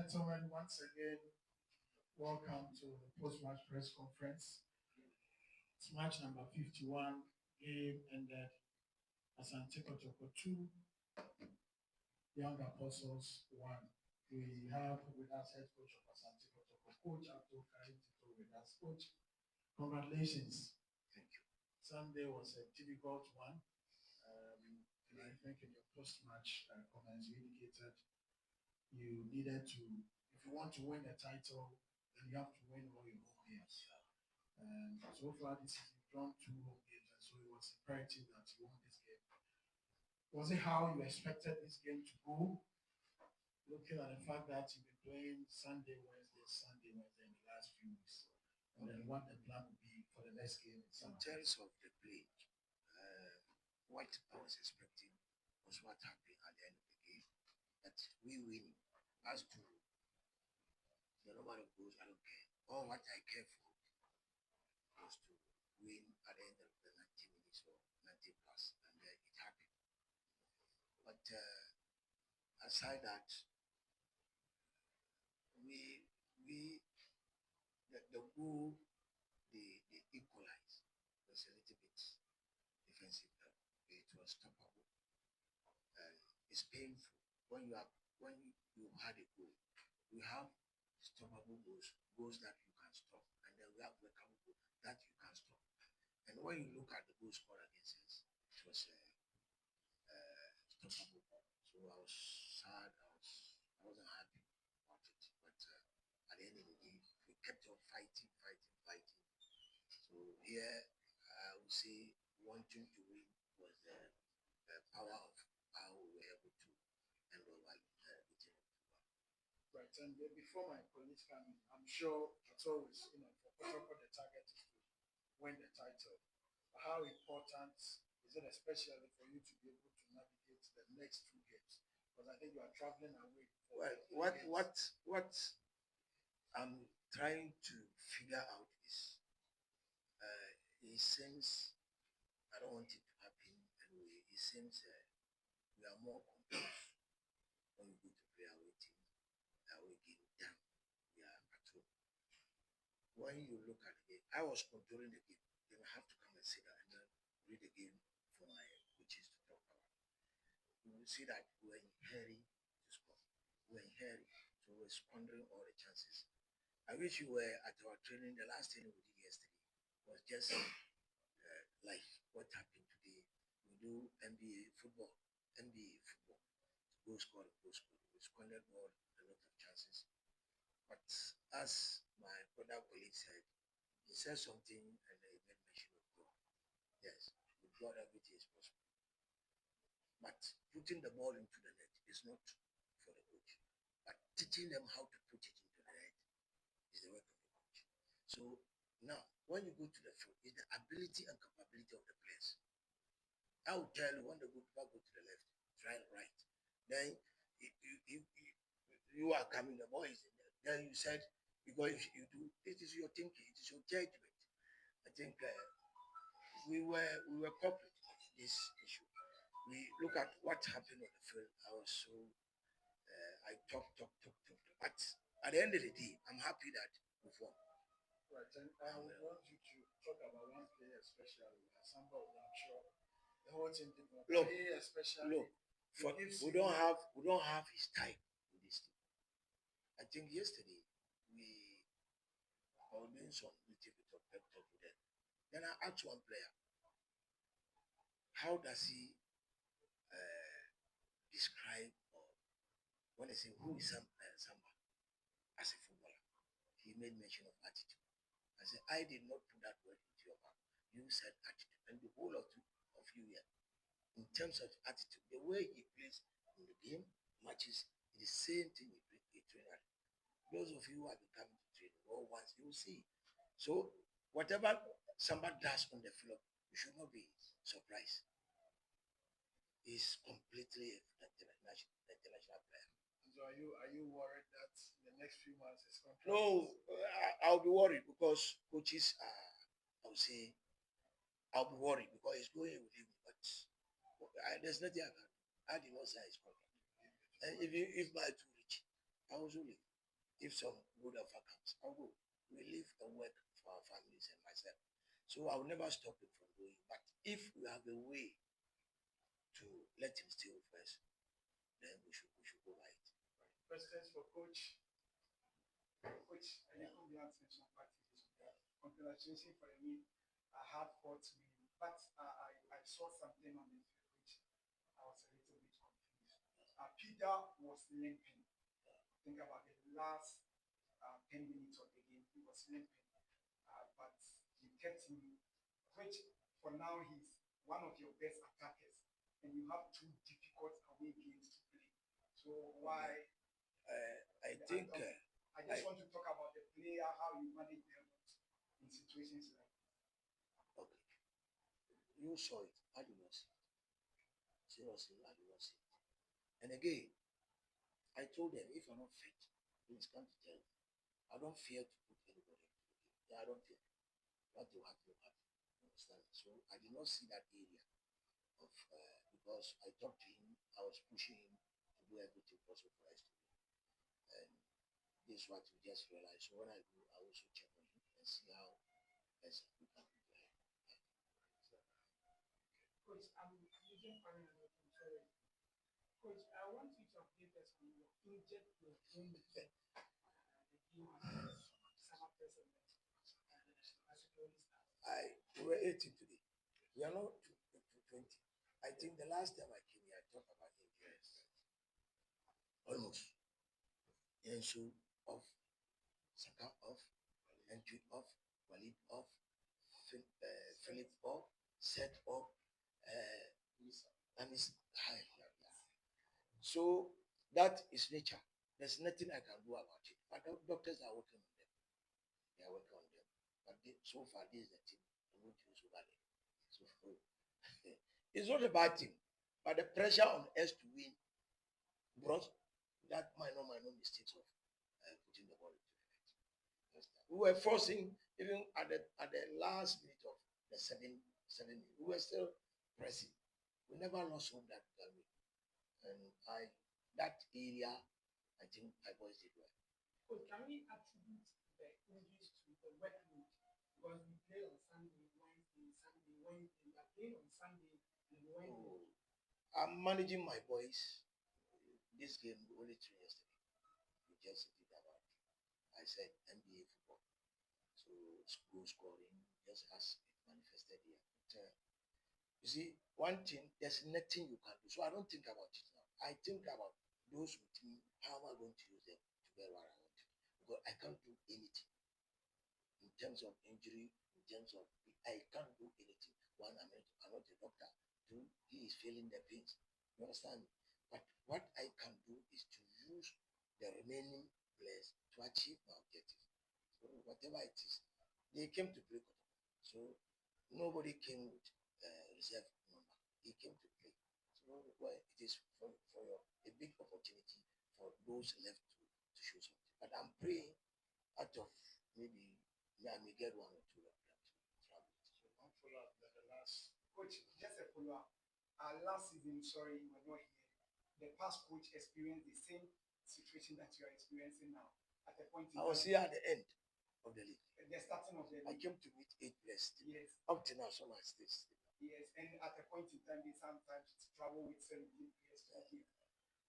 Gentlemen, once again, welcome to the post-match press conference. It's match number 51. Game ended Asante Kotoko 2, Young Apostles 1. We have with us head coach of Asante Kotoko, Coach Abdul Karim Tito with us. Coach, congratulations. Thank you. Sunday was a difficult one. And I think in your post-match comments, you indicated you needed to, if you want to win the title, then you have to win all your home games. And so far this season, you've drawn 2 home games, and so it was imperative that you won this game. Was it how you expected this game to go? Looking at the fact that you've been playing Sunday, Wednesday in the last few weeks, and then what the plan would be for the next game in In terms of the play, what I was expecting was what happened at the end of the game. That we win. As to the number of goals, I don't care. All what I care for was to win at the end of the 90 minutes or 90 plus, and it happened. But aside that, we the goal they equalized was a little bit defensive. It was stoppable. It's painful when you had a goal. You have stoppable goals that you can stop, and then we have workable goals that you can stop. And when you look at the goal scored against us, it was stoppable. So I was sad. I wasn't happy about it. But at the end of the day, we kept on fighting. So here, I would say wanting to win was the power of how we were able to end over beating them. Right, and before my colleagues come in, I'm sure it's always, for Kotoko, the target is to win the title. But how important is it, especially for you to be able to navigate the next 2 games? Because I think you are traveling away. Well, what I'm trying to figure out is it seems I don't want it to happen anyway. It seems we are more composed when we go to play away team. Away game down, we are at home. When you look at the game, I was controlling the game. Then I have to come and sit down and then read the game for my coaches to talk about. You will see that we were in hurry to score. We were in hurry, so we were squandering all the chances. I wish you were at our training. The last training we did yesterday was just like what happened today. We do NBA football, goal scoring, goal scoring. We squandered all a lot of chances. But as my brother colleague said, he said something and he made mention of God. Yes, with God everything is possible. But putting the ball into the net is not for the coach. But teaching them how to put it into the net is the work of the coach. So now, when you go to the field, it's the ability and capability of the players. I will tell you when the goalkeeper go to the left, right. Then you are coming, the ball is in there. Then you said, because if you do, this is your thinking, it is your judgment. I think we were coupled with this issue. We look at what happened on the field. I was so I talk. But at the end of the day, I'm happy that we've won. Right, and I would want you to talk about one player especially, somebody I'm sure the whole team did not play, especially. Look, we don't have his type in this team. I think yesterday we were doing some little bit of pep talk with them. Then I asked one player, how does he describe or when I say who is Samba as a footballer? He made mention of attitude. I said, I did not put that word into your mouth. You said attitude. And the whole of you here, in terms of attitude, the way he plays in the game, matches, is the same thing he trained. Those of you who have been coming to training all once, you will see. So whatever somebody does on the field, you should not be surprised. He's completely an international player. So are you worried that in the next few months his contract? No, I'll be worried because coaches I would say I'll be worried because he's going with him, but there's nothing I can. I did not sign his contract. And if my to reach, I was only If some good offer comes, I'll go. We live and work for our families and myself. So I will never stop him from going. But if we have a way to let him steal first, then we should go by it. Questions for coach. Coach, I think we have some party. Congratulations for the win. A hard fought win. But I saw something on the field which I was a little bit confused. Peter was limping. Think about the last 10 minutes of the game, he was limping. But you kept him, which for now he's one of your best attackers. And you have two difficult away games to play. So why? I think. I just want to talk about the player, how you manage them in situations like this. Okay. You saw it. I did not see it. Seriously, I did not see it. And again, I told them if you're not fit, please come to tell me. I don't fear to put anybody into the game. Yeah, I don't fear. What will happen will happen. Understand? So I did not see that area of because I talked to him, I was pushing him to do everything possible for us to win. And this is what we just realized. So when I go, I also check on him and see how best we can do that. Coach, I'm using Karen and I'm sorry. Coach, I want you to update us on your injured player in the game against Summer President Macedonia Stars. We were 18 today. We are not to 20. I think the last time I came here, I talked about injuries. Almost. Yensu off, Saka off, Entry off, Walid off, Philip off, Set off, and it's high. So that is nature. There's nothing I can do about it. But the doctors are working on them. They are working on them. But so far, this is the team. I'm going to use over there. So it's not a bad thing. But the pressure on us to win brought that minor mistakes of putting the ball into the net. We were forcing, even at the last minute of the 7, we were still pressing. We never lost hope that we can win. And that area, I think my boys did well. Coach, can we attribute the injuries to the workload? Because we play on Sunday, Wednesday, we are playing on Sunday and Wednesday. I'm managing my boys. This game only 3 yesterday. We just did about, I said, NBA football. So goal scoring, just as it manifested here. But, you see, one thing, there's nothing you can do. So I don't think about it now. I think about those with me, how am I going to use them to get what I want? Because I can't do anything in terms of injury, in terms of, I can't do anything. One, I'm not a doctor. Two, he is feeling the pains. You understand? But what I can do is to use the remaining players to achieve my objective. So whatever it is, they came to play Kotoko. So nobody came with reserve number. They came to play. So well, it is for a big opportunity for those left to show something. But I'm praying out of maybe I may get 1 or 2 of them to travel. So one follow-up, the last coach, just a follow-up. Last season, sorry, you were not here. The past coach experienced the same situation that you are experiencing now. At a point in I was here at the end of the league. The starting of the league. I came to meet 8 players. Yes. Up to now, some are still. Yes, and at a point in time, they sometimes travel with 17 players to the game.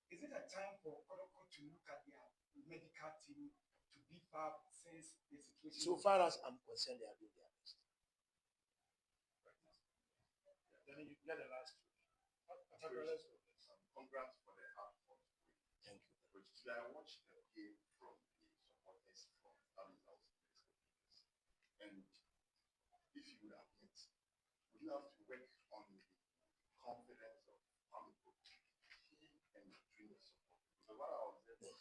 Is it a time for Kotoko to look at their medical team to beef up since the situation? So far as I'm concerned, they are doing their best. Then you get the last two. Congrats for the hard fought win. Thank you. But today I watched the game from the supporters from Army House. And if you would have met, would you have to work on the confidence of Amico and between the supporters? Because what I was there,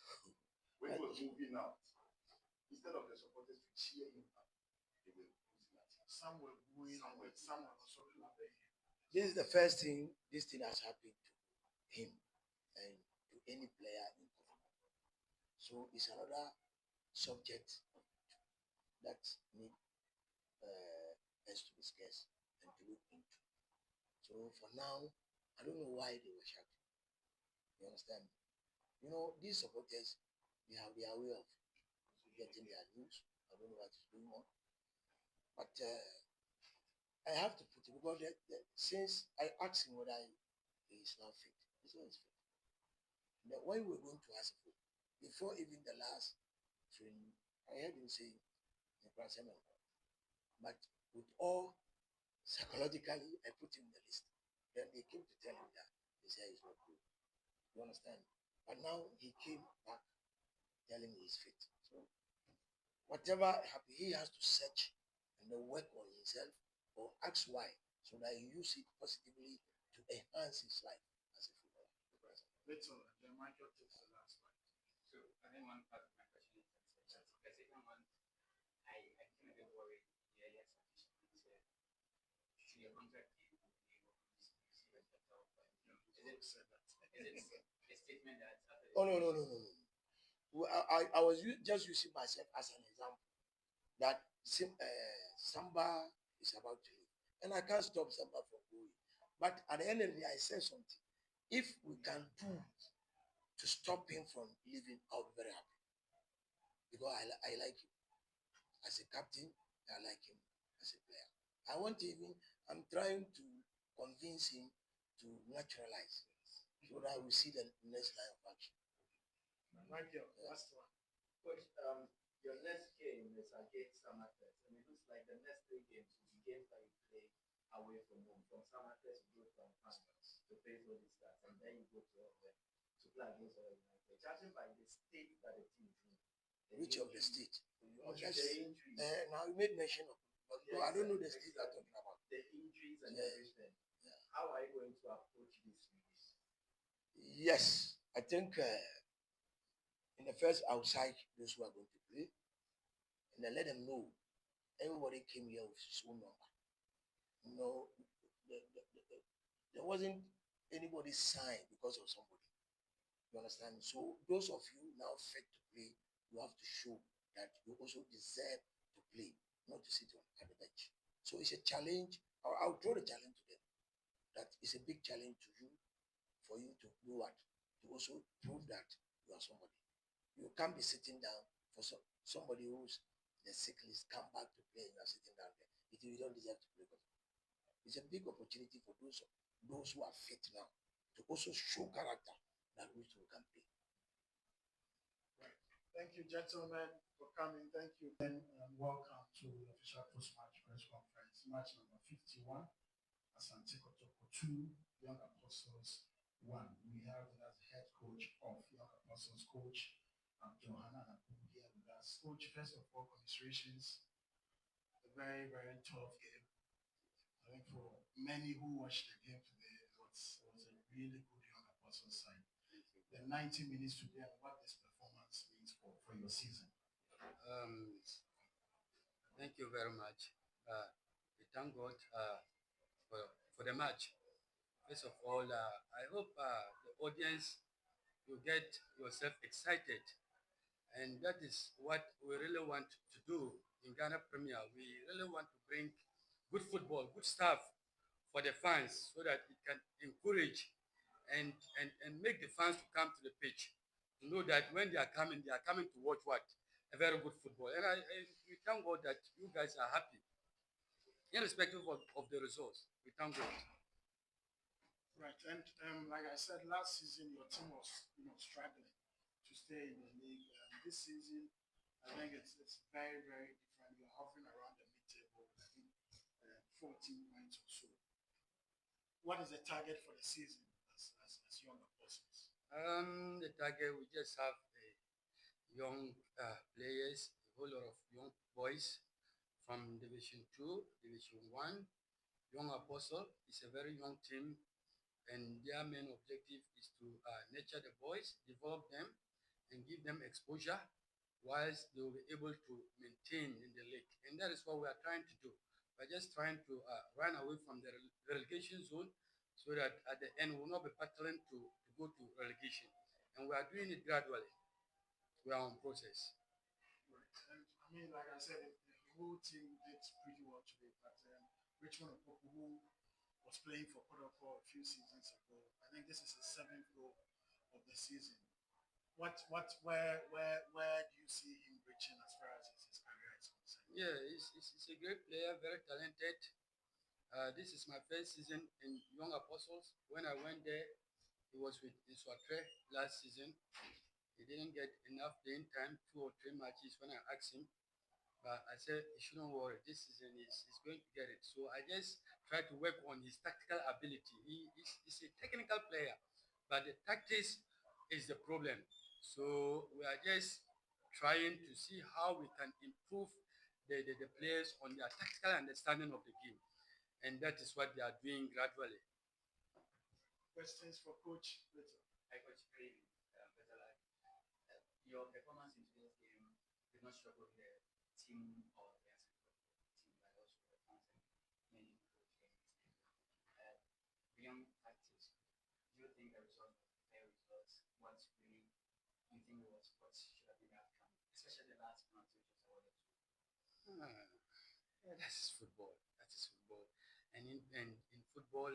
when he was moving out, instead of the supporters to cheer him up, they were losing at him. Some were booing, some were also clapping. This is the first thing this thing has happened to him and to any player in Kotoko. So it's another subject that need us to discuss and to look into. So for now, I don't know why they were shouting. You understand? You know, these supporters, they have their way of getting their news. I don't know what is going on. But I have to put it because since I asked him whether he is now fit, he said he's fit. Now, when we were going to ask for, before even the last training, I heard him say, but with all psychologically, I put him in the list. Then they came to tell him that they said he's not good. You understand? But now he came back telling me he's fit. So whatever happens, he has to search and then work on himself or ask why so that he use it positively to enhance his life as a footballer. That's all. Then Michael takes the last one. So I think one part of my question is that the second one, I became a bit worried the earlier submission. Should your contract be able to receive a better offer? Is it a statement that after Oh, no. I was just using myself as an example that Samba is about to leave. And I can't stop Samba from going. But at the end of the day, I said something. If we can do to stop him from leaving, I'll be very happy. Because I like him as a captain, I like him as a player. I'm trying to convince him to naturalize so that we see the next line of action. Michael, last one. Coach, your next game is against Samatex, and it looks like the next 3 games will be games that you play away from home. From Samatex, you go to Ampanga to face all these stars, and then you go to Owen to play against Owen United. Judging by the state that the team is in, Which of the state? the injuries. Now you made mention of, but no, I don't know the state you're talking about. The injuries and everything. Yeah. How are you going to approach this? Yes, I think in the first outside those who are going to play, and then let them know everybody came here with his own number. There wasn't anybody signed because of somebody. You understand? So those of you now fit to play, you have to show that you also deserve to play, not to sit on the bench. So it's a challenge. I'll throw the challenge to them. That is a big challenge to you, for you to do what? To also prove that you are somebody. You can't be sitting down for somebody who's the sick list, come back to play and you are sitting down there. You don't deserve to play. It's a big opportunity for those who are fit now to also show character that we too can play. Right. Thank you, gentlemen, for coming. Thank you, and welcome to the official post-match press conference. Match number 51, Asante Kotoko 2, Young Apostles 1. We have as head coach of Young Apostles, Coach Johanna here with us. Coach, first of all, commiserations. A very, very tough game. I think for many who watched the game today, it was a really good Young Apostles side. The 90 minutes today and what this performance means for your season. Thank you very much. We thank God for the match. First of all, I hope the audience you get yourself excited, and that is what we really want to do in Ghana Premier. We really want to bring good football, good stuff for the fans so that it can encourage and make the fans to come to the pitch to know that when they are coming to watch what? A very good football. And we thank God that you guys are happy, irrespective of the results. We thank God. Right, and like I said, last season your team was struggling to stay in the league. This season, I think it's very, very different. You're hovering around the mid-table, I think 14 points or so. What is the target for the season as Young Apostles? The target, we just have young players, a whole lot of young boys from Division 2, Division 1. Young Apostle is a very young team, and their main objective is to nurture the boys, develop them, and give them exposure whilst they will be able to maintain in the league. And that is what we are trying to do. We're just trying to run away from the relegation zone so that at the end we will not be battling to go to relegation. And we are doing it gradually. We are on process. Right. And I mean, like I said, the whole team did pretty well today. But Richmond Opoku, who was playing for Kotoko a few seasons ago, I think this is his 7th goal of the season. Where do you see him reaching as Yeah, he's a great player, very talented. This is my first season in Young Apostles. When I went there, he was with Iswatre last season. He didn't get enough playing time, 2 or 3 matches when I asked him. But I said, he shouldn't worry. This season he's going to get it. So I just try to work on his tactical ability. He's a technical player, but the tactics is the problem. So we are just trying to see how we can improve the players on their tactical understanding of the game. And that is what they are doing gradually. Questions for Coach Little? I coach Craven, better like your performance in today's game did not struggle with the team or the team, but also the fans and many coach games. Beyond tactics, do you think the result was a fair result? What really you think was what should have been the outcome, especially the last month, which was awarded to? Ah, yeah, that is football. That is football. And in football,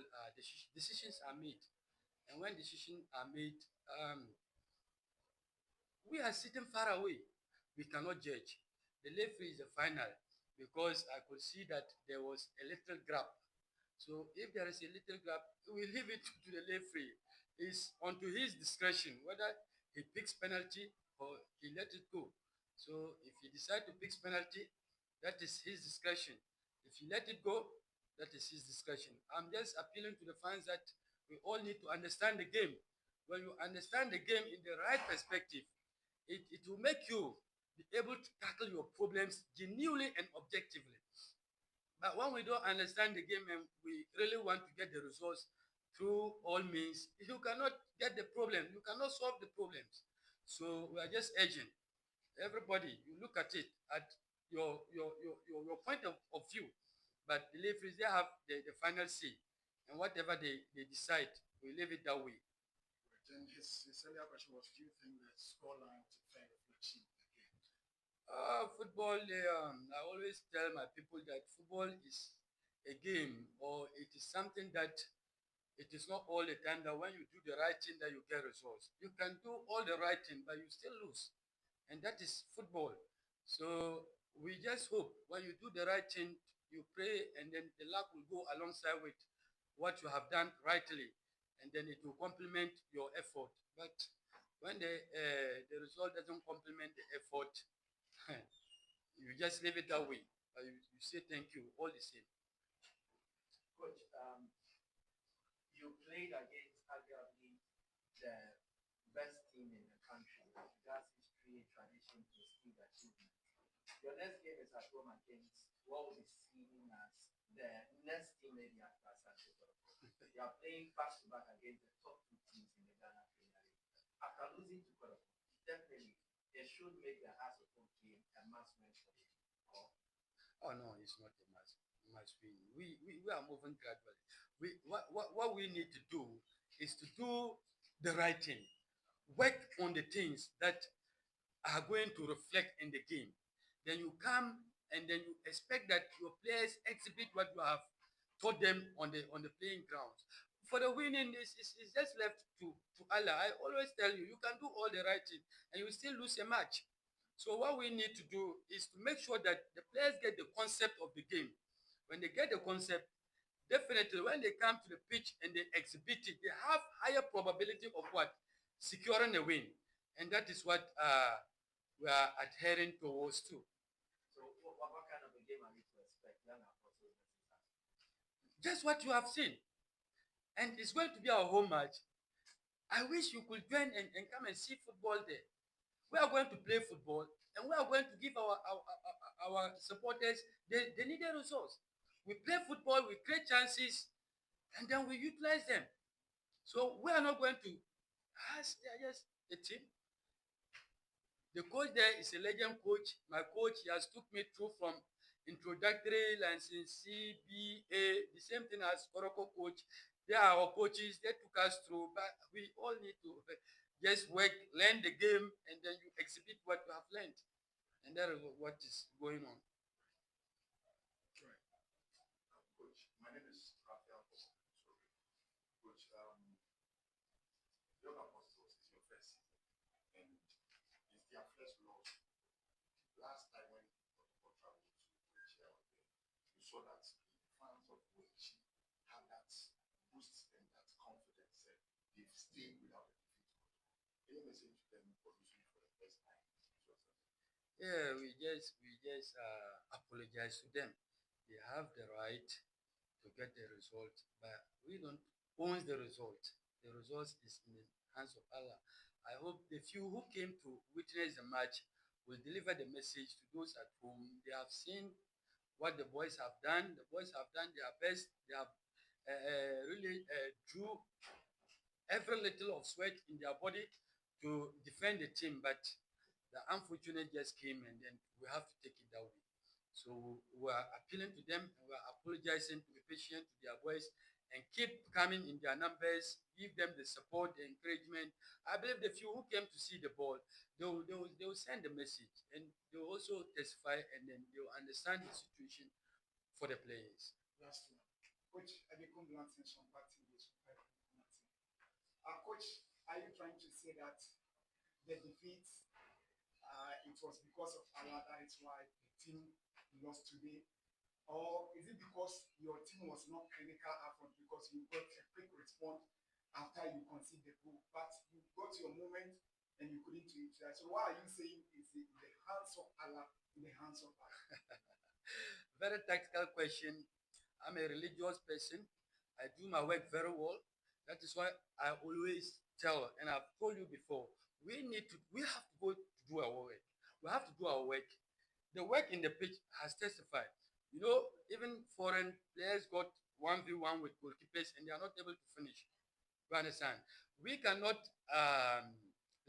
decisions are made. And when decisions are made, we are sitting far away. We cannot judge. The referee is the final because I could see that there was a little gap. So if there is a little gap, we leave it to the referee. It's onto his discretion whether he picks penalty or he let it go. So if he decides to pick penalty, that is his discretion. If he let it go, that is his discretion. I'm just appealing to the fans that we all need to understand the game. When you understand the game in the right perspective, it will make you be able to tackle your problems genuinely and objectively. But when we don't understand the game and we really want to get the results through all means, you cannot get the problem. You cannot solve the problems. So we are just urging everybody, you look at it at your point of view. But the referees, they have the final say. And whatever they decide, we leave it that way. And his earlier question was, do you think the scoreline was a fair reflection of the game? Football, I always tell my people that football is a game, or it is something that it is not all the time that when you do the right thing that you get results. You can do all the right thing, but you still lose. And that is football. So we just hope when you do the right thing, you pray, and then the luck will go alongside with what you have done rightly, and then it will complement your effort. But when the result doesn't complement the effort, you just leave it that way. You say thank you all the same. Coach, you played against arguably the best team in the country. That's history, tradition, prestige, achievement. Your next game is at home against what will be seen as the next team maybe after Santos. You are playing back to back against the top two teams in the Ghana Premier League. After losing to Kotoko, definitely it should make the Hearts of Oak game a must win for you. Oh no, it's not a must win. We are moving gradually. What we need to do is to do the right thing. Work on the things that are going to reflect in the game. Then you come and then you expect that your players exhibit what you have taught them on the playing grounds. For the winning, is just left to Allah. I always tell you, you can do all the right thing and you still lose a match. So what we need to do is to make sure that the players get the concept of the game. When they get the concept, definitely when they come to the pitch and they exhibit it, they have higher probability of what? Securing a win. And that is what we are adhering towards too. So what kind of a game are we to expect? Young Apostles versus us. Just what you have seen. And it's going to be our home match. I wish you could join and come and see football there. We are going to play football and we are going to give our supporters the needed resource. We play football, we create chances, and then we utilize them. So we are not going to, as they are just a team. The coach there is a legend coach. My coach, he has took me through from introductory license C, B, A, the same thing as Kotoko coach. They are our coaches. They took us through, but we all need to just work, learn the game, and then you exhibit what you have learned. And that is what is going on. Right. Coach, my name is Raphael. Sorry. Coach, Young Apostles is your first season, and it's their first loss. Last time when Kotoko traveled to so that the fans of Oichi have that boost and that confidence that they've stayed without a defeat. Any message to them for losing for the first time? Yeah, we just apologize to them. They have the right to get the result, but we don't own the result. The result is in the hands of Allah. I hope the few who came to witness the match will deliver the message to those at home. They have seen what the boys have done. The boys have done their best. They have really drew every little of sweat in their body to defend the team, but the unfortunate just came and then we have to take it that way. So we are appealing to them and we are apologizing to be patient to their boys and keep coming in their numbers, give them the support, the encouragement. I believe the few who came to see the ball, they will send the message and they will also testify and then they will understand the situation for the players. Last one. Coach, I become Blanton some party this Coach, are you trying to say that the defeat it was because of Allah, that is why the team lost today? Or is it because your team was not clinical up front because you got a quick response after you conceded the goal, but you got your moment and you couldn't utilize? So why are you saying it's in the hands of Allah, in the hands of Allah? Very tactical question. I'm a religious person. I do my work very well. That is why I always tell, and I've told you before, we have to go to do our work. We have to do our work. The work in the pitch has testified. You know, even foreign players got 1v1 with goalkeepers and they are not able to finish. You understand? We cannot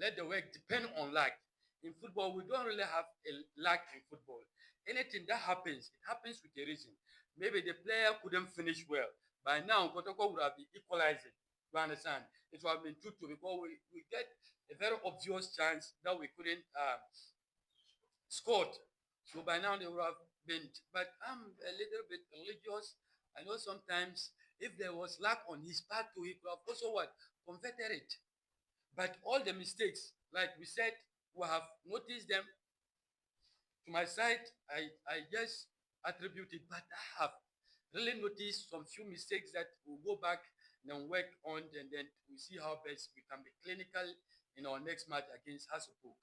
let the work depend on luck. In football, we don't really have a luck in football. Anything that happens, it happens with a reason. Maybe the player couldn't finish well. By now, Kotoko would have been equalizing. You understand? It would have been 2-2 because we get a very obvious chance that we couldn't score. So by now they would have been. But I'm a little bit religious. I know sometimes if there was luck on his part too, he could have also what? Converted it. But all the mistakes, like we said, we have noticed them. To my side, I just attribute it, but I have really noticed some few mistakes that we'll go back and then work on, and then we see how best we can be clinical in our next match against Hasselhoek.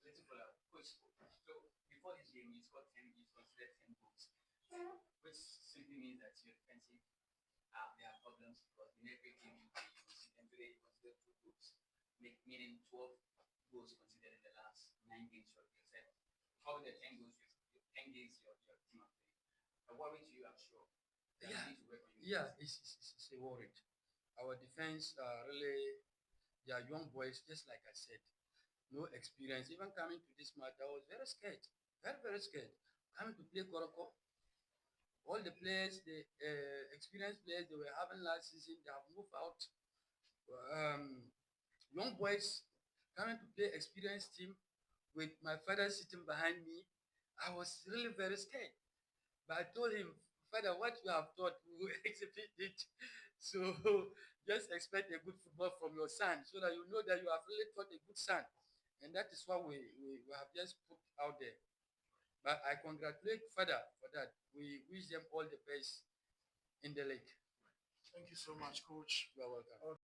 Let's follow up. Coach, so before this game, you scored 10, you considered 10 goals, which simply means that your defensive, there are problems because in every game you play, you see, and today you considered 2 goals, meaning 12 goals considered in the last 9 games you said. Probably the 10 goals, 10 games your team have played. A worry to you, I'm sure. That Yeah, you need to work on your yeah, defense. it's a worry. Our defense really, they are young boys, just like I said, no experience. Even coming to this match, I was very scared, very scared. Coming to play Koroko, all the players, the experienced players they were having last season, they have moved out. Um, Young boys coming to play experienced team with my father sitting behind me. I was really very scared. But I told him, Father, what you have taught, we will exhibit it. So just expect a good football from your son so that you know that you have really taught a good son. And that is what we have just put out there. But I congratulate Father for that. We wish them all the best in the league. Thank you so much, Coach. You are welcome.